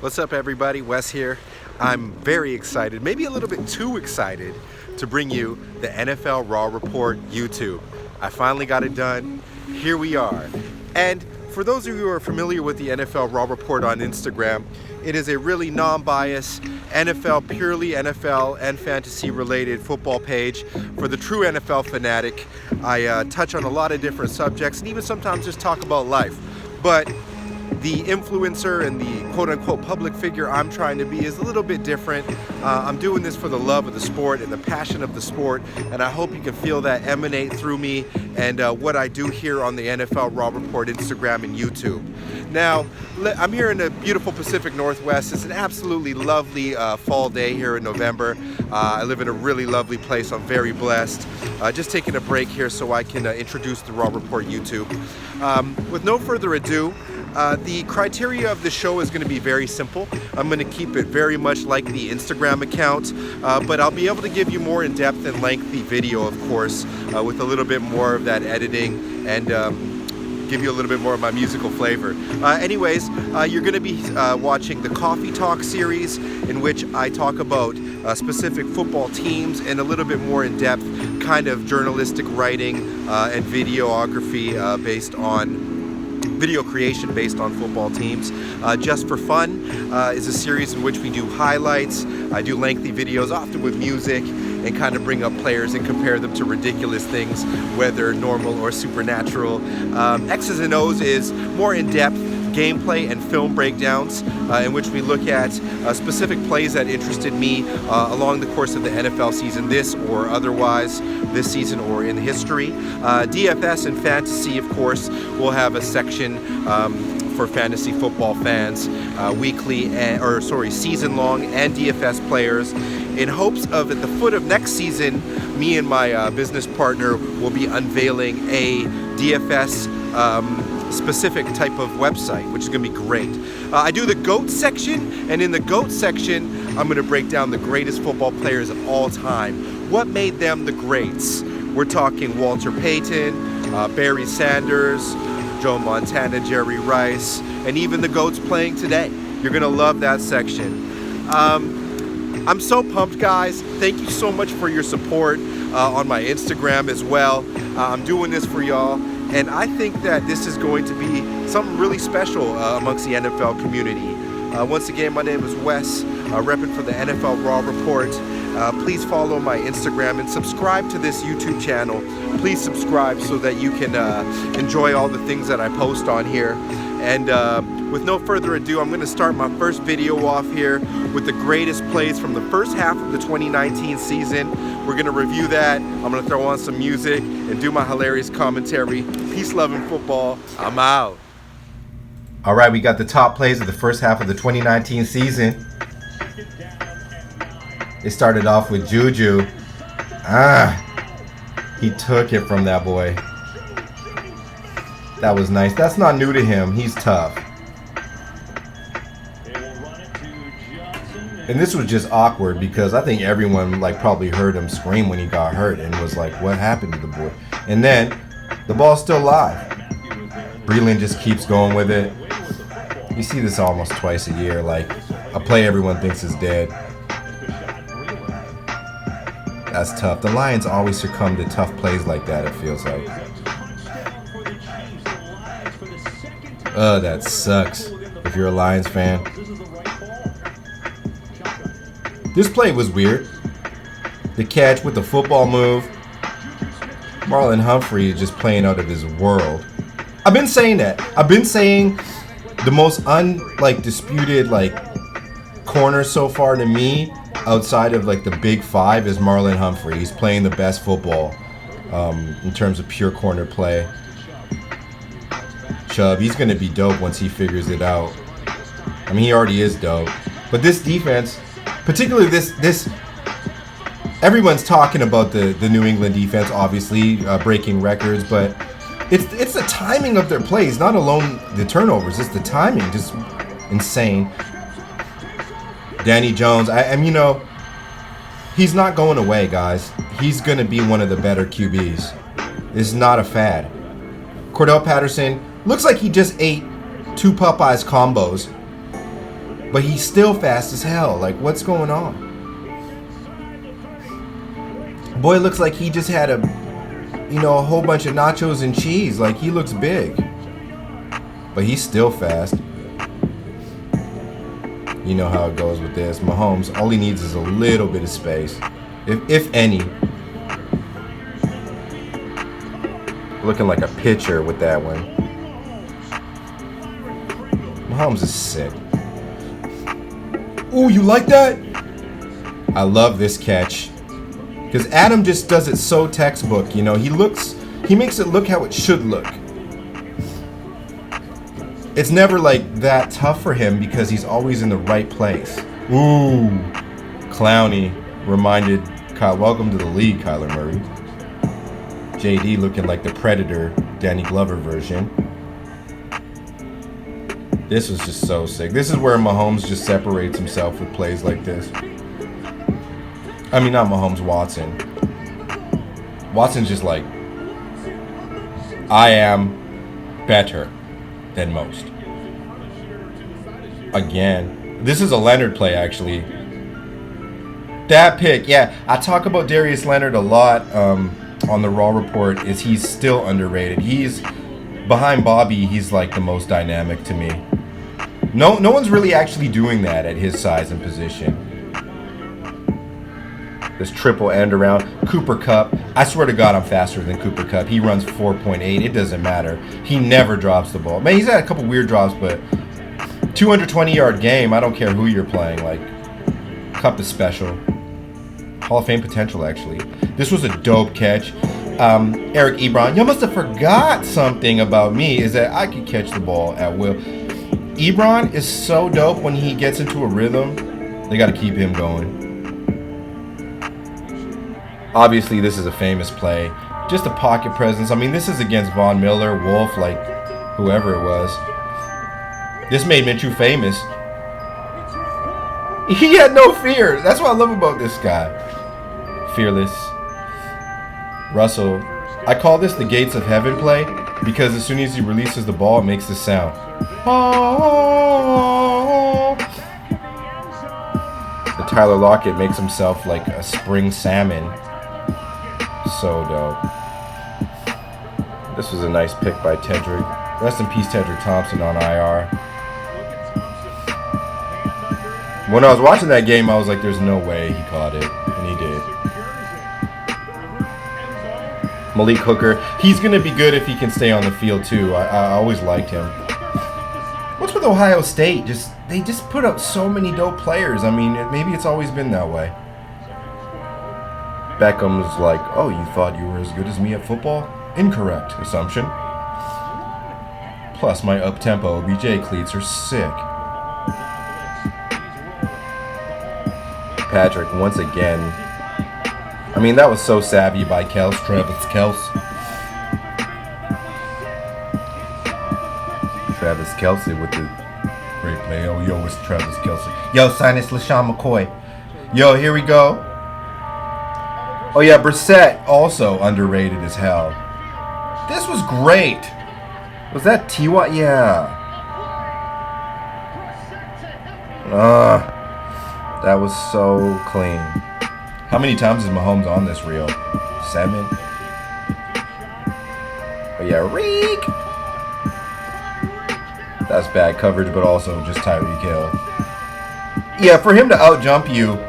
What's up, everybody? Wes here. I'm very excited, maybe a little bit too excited, to bring you the NFL.Raw Report YouTube. I finally got it done. Here we are. And for those of you who are familiar with the NFL.Raw Report on Instagram, it is a really non-biased NFL, purely NFL and fantasy related football page for the true NFL fanatic. I touch on a lot of different subjects and even sometimes just talk about life. But the influencer and the quote-unquote public figure I'm trying to be is a little bit different. I'm doing this for the love of the sport and the passion of the sport, and I hope you can feel that emanate through me and what I do here on the NFL.Raw Report Instagram and YouTube. Now, I'm here in the beautiful Pacific Northwest. It's an absolutely lovely fall day here in November. I live in a really lovely place. I'm very blessed. Just taking a break here so I can introduce the Raw Report YouTube. With no further ado, the criteria of the show is going to be very simple. I'm going to keep it very much like the Instagram account, but I'll be able to give you more in-depth and lengthy video, of course, with a little bit more of that editing and give you a little bit more of my musical flavor. Anyways, you're going to be watching the Coffee Talk series, in which I talk about specific football teams and a little bit more in-depth kind of journalistic writing and videography based on video creation based on football teams. Just for Fun is a series in which we do highlights. I do lengthy videos, often with music, and kind of bring up players and compare them to ridiculous things, whether normal or supernatural. X's and O's is more in-depth gameplay and film breakdowns in which we look at specific plays that interested me along the course of the NFL season, this or otherwise, this season or in history. DFS and fantasy, of course, will have a section for fantasy football fans, season-long and DFS players, in hopes of at the foot of next season, me and my business partner will be unveiling a DFS specific type of website, which is going to be great. I do the GOAT section, and in the GOAT section, I'm going to break down the greatest football players of all time. What made them the greats? We're talking Walter Payton, Barry Sanders, Joe Montana, Jerry Rice, and even the GOATs playing today. You're going to love that section. I'm so pumped, guys. Thank you so much for your support on my Instagram as well. I'm doing this for y'all. And I think that this is going to be something really special amongst the NFL community. Once again, my name is Wes, repping for the NFL.Raw Report. Please follow my Instagram and subscribe to this YouTube channel. Please subscribe so that you can enjoy all the things that I post on here. And with no further ado, I'm going to start my first video off here with the greatest plays from the first half of the 2019 season. We're going to review that. I'm going to throw on some music and do my hilarious commentary. Peace, love, and football. I'm out. All right, we got the top plays of the first half of the 2019 season. It started off with Juju. He took it from that boy. That was nice. That's not new to him. He's tough. And this was just awkward because I think everyone probably heard him scream when he got hurt and was like, what happened to the boy? And then the ball's still live. Breland just keeps going with it. You see this almost twice a year, like a play everyone thinks is dead. That's tough. The Lions always succumb to tough plays like that, it feels like. That sucks if you're a Lions fan. This play was weird. The catch with the football move. Marlon Humphrey is just playing out of his world. I've been saying that. I've been saying the most disputed corner so far to me outside of the big five is Marlon Humphrey. He's playing the best football in terms of pure corner play. Chubb, he's going to be dope once he figures it out. I mean, he already is dope. But this defense, particularly this everyone's talking about the New England defense, obviously breaking records, but it's the timing of their plays, not alone the turnovers. It's the timing, just insane. Danny Jones, he's not going away, guys. He's going to be one of the better QBs. This is not a fad. Cordell Patterson looks like he just ate two Popeyes combos. but he's still fast as hell. Like, what's going on? Boy looks like he just had a whole bunch of nachos and cheese. Like, he looks big, but he's still fast. You know how it goes with this. Mahomes, all he needs is a little bit of space, if any. Looking like a pitcher with that one. Mahomes is sick. Ooh, you like that? I love this catch. Because Adam just does it so textbook, he makes it look how it should look. It's never like that tough for him because he's always in the right place. Ooh. Clowney reminded Kyle, welcome to the league, Kyler Murray. JD looking like the Predator, Danny Glover version. This was just so sick. This is where Mahomes just separates himself with plays like this. I mean, not Mahomes, Watson. Watson's just like, I am better than most. Again, this is a Leonard play, actually. That pick, yeah. I talk about Darius Leonard a lot on the Raw Report. Is he's still underrated. He's behind Bobby. He's like the most dynamic to me. No one's really actually doing that at his size and position. This triple end around. Cooper Kupp. I swear to God, I'm faster than Cooper Kupp. He runs 4.8. It doesn't matter. He never drops the ball. Man, he's had a couple weird drops, but 220-yard game. I don't care who you're playing. Like, Kupp is special. Hall of Fame potential, actually. This was a dope catch. Eric Ebron. You must have forgot something about me. Is that I could catch the ball at will. Ebron is so dope when he gets into a rhythm. They got to keep him going. Obviously, this is a famous play. Just a pocket presence. I mean, this is against Von Miller, Wolf, like whoever it was. This made Minshew famous. He had no fear. That's what I love about this guy. Fearless. Russell. I call this the Gates of Heaven play because as soon as he releases the ball, it makes this sound. The Tyler Lockett makes himself like a spring salmon. So dope. This was a nice pick by Tedrick. Rest in peace, Tedrick Thompson on IR. When I was watching that game, I was like, there's no way he caught it. And he did. Malik Hooker. He's going to be good if he can stay on the field, too. I always liked him. What's with Ohio State? They just put up so many dope players. I mean, maybe it's always been that way. Beckham's like, oh, you thought you were as good as me at football? Incorrect assumption. Plus, my up-tempo OBJ cleats are sick. Patrick, once again. I mean, that was so savvy by Travis Kelce. Travis Kelce with the great play. Oh, yo, it's Travis Kelce. Yo, sign this LaShawn McCoy. Yo, here we go. Oh, yeah, Brissett, also underrated as hell. This was great. Was that T.Y.? Yeah. That was so clean. How many times is Mahomes on this reel? 7? Oh, yeah, Reek. That's bad coverage, but also just Tyreek Hill. Yeah, for him to out-jump you.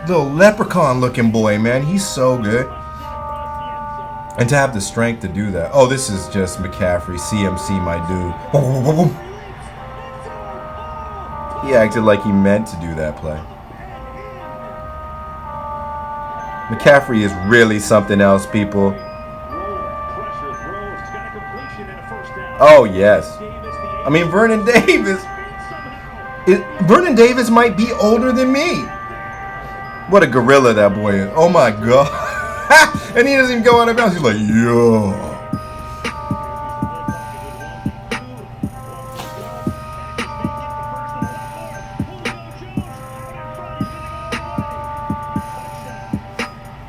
Little leprechaun-looking boy, man. He's so good. And to have the strength to do that. Oh, this is just McCaffrey. CMC, my dude. He acted like he meant to do that play. McCaffrey is really something else, people. Oh, yes. I mean, Vernon Davis might be older than me. What a gorilla that boy is. Oh, my God. And he doesn't even go out of bounds. He's like, yo.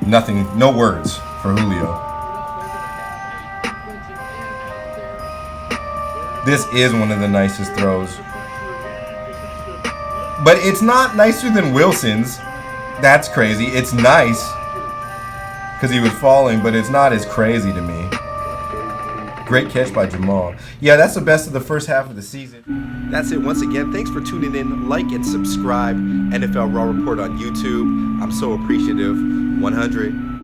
Nothing, no words for Julio. This is one of the nicest throws. But it's not nicer than Wilson's. That's crazy. It's nice because he was falling, but it's not as crazy to me. Great catch by Jamal. Yeah, that's the best of the first half of the season. That's it once again. Thanks for tuning in. Like and subscribe. NFL Raw Report on YouTube. I'm so appreciative. 100.